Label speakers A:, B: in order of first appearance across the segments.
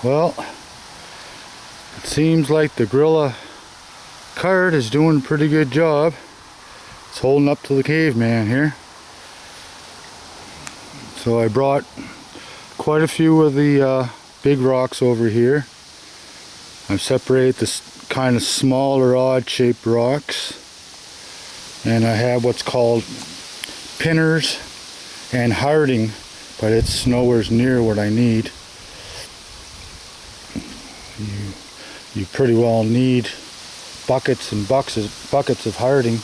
A: Well, it seems like the Gorilla cart is doing a pretty good job. It's holding up to the caveman here. So I brought quite a few of the big rocks over here. I've separated this kind of smaller odd shaped rocks, and I have what's called pinners and harding, but it's nowhere near what I need. You pretty well need buckets and buckets of harding.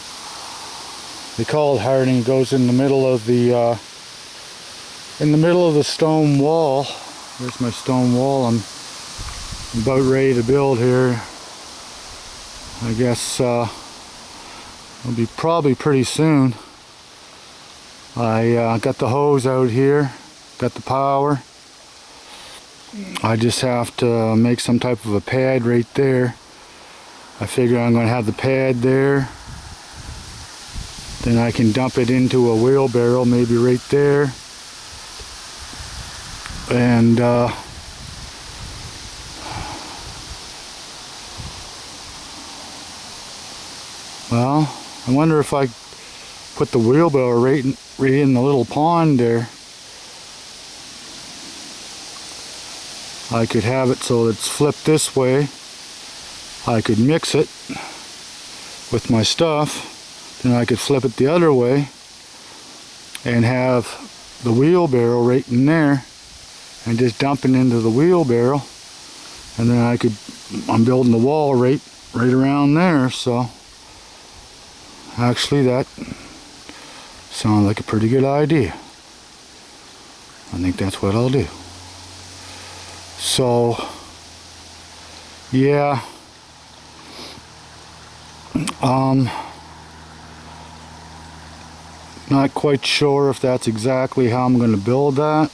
A: They call it harding. It goes in the middle of the stone wall. There's my stone wall I'm about ready to build here. I guess it'll be probably pretty soon. I got the hose out here, got the power. I just have to make some type of a pad right there. I figure I'm going to have the pad there. Then I can dump it into a wheelbarrow, maybe right there. And well, I wonder if I put the wheelbarrow right in the little pond there. I could have it so it's flipped this way. I could mix it with my stuff. Then I could flip it the other way and have the wheelbarrow right in there and just dump it into the wheelbarrow. And then I'm building the wall right around there. So actually that sounds like a pretty good idea. I think that's what I'll do. So yeah, not quite sure if that's exactly how I'm going to build that.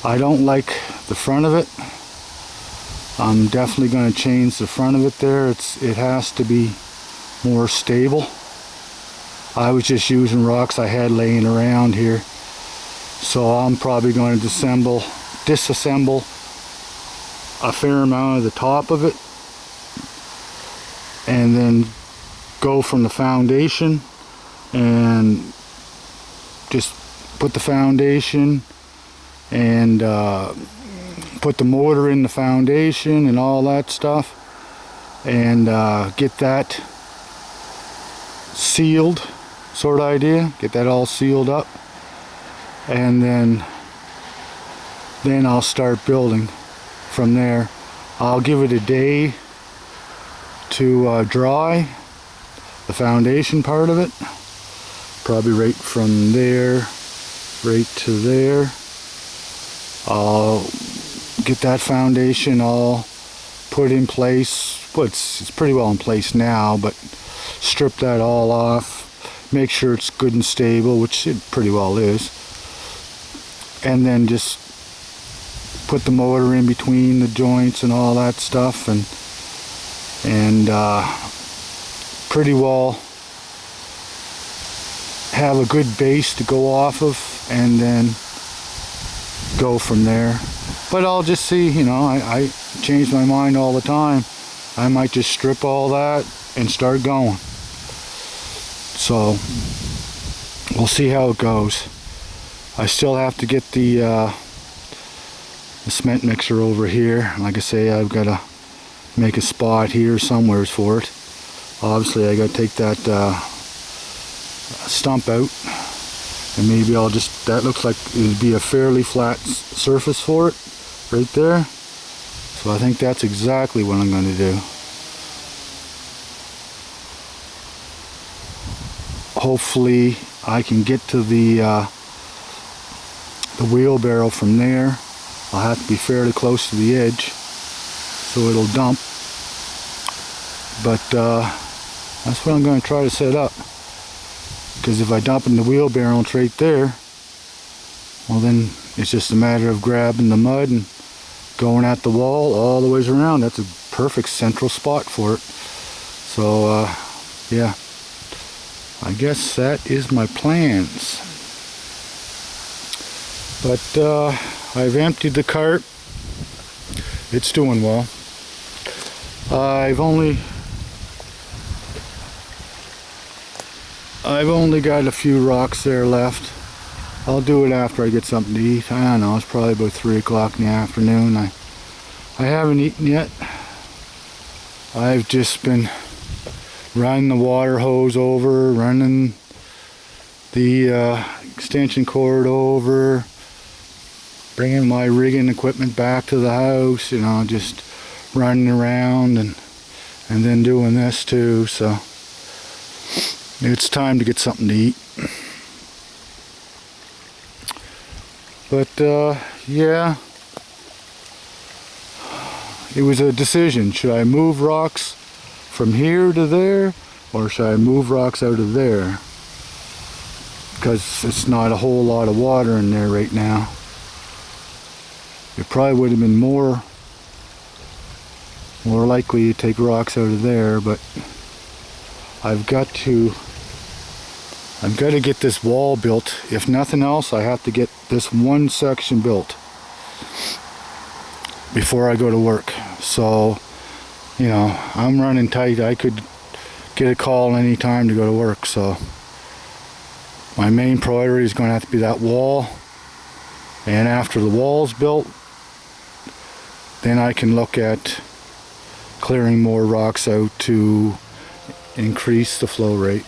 A: I don't like the front of it. I'm definitely going to change the front of it there. It has to be more stable. I was just using rocks I had laying around here, so I'm probably going to disassemble a fair amount of the top of it, and then go from the foundation and just put the foundation and put the mortar in the foundation and all that stuff, and get that sealed, sort of idea, get that all sealed up, and then I'll start building from there. I'll give it a day to dry, the foundation part of it, probably right from there right to there. I'll get that foundation all put in place. Well, it's pretty well in place now, but strip that all off, make sure it's good and stable, which it pretty well is, and then just put the mortar in between the joints and all that stuff, and pretty well have a good base to go off of, and then go from there. But I'll just see, I change my mind all the time. I might just strip all that and start going. So we'll see how it goes. I still have to get the cement mixer over here. Like I say, I've got to make a spot here somewhere for it. Obviously I got to take that stump out, and maybe that looks like it would be a fairly flat surface for it right there. So I think that's exactly what I'm going to do. Hopefully I can get to the wheelbarrow from there. I'll have to be fairly close to the edge so it'll dump, but that's what I'm going to try to set up, because if I dump in the wheelbarrow, it's right there. Well, then it's just a matter of grabbing the mud and going at the wall all the ways around. That's a perfect central spot for it. So yeah, I guess that is my plans. But I've emptied the cart. it's doing well. I've only got a few rocks there left. I'll do it after I get something to eat. I don't know, it's probably about 3 o'clock in the afternoon. I haven't eaten yet. I've just been running the water hose over, running the extension cord over, bringing my rigging equipment back to the house, you know, just running around and then doing this too. So it's time to get something to eat. But yeah, it was a decision. Should I move rocks from here to there, or should I move rocks out of there? Because it's not a whole lot of water in there right now. It probably would have been more likely to take rocks out of there, but I've got to get this wall built. If nothing else, I have to get this one section built before I go to work. So, you know, I'm running tight. I could get a call any time to go to work. So my main priority is going to have to be that wall. And after the wall's built, then I can look at clearing more rocks out to increase the flow rate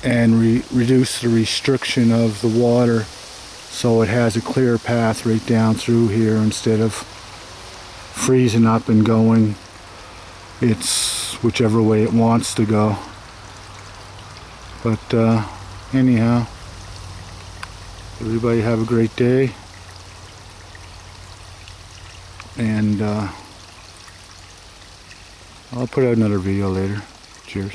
A: and reduce the restriction of the water, so it has a clear path right down through here instead of freezing up and going it's whichever way it wants to go. But anyhow, everybody have a great day, and I'll put out another video later. Cheers.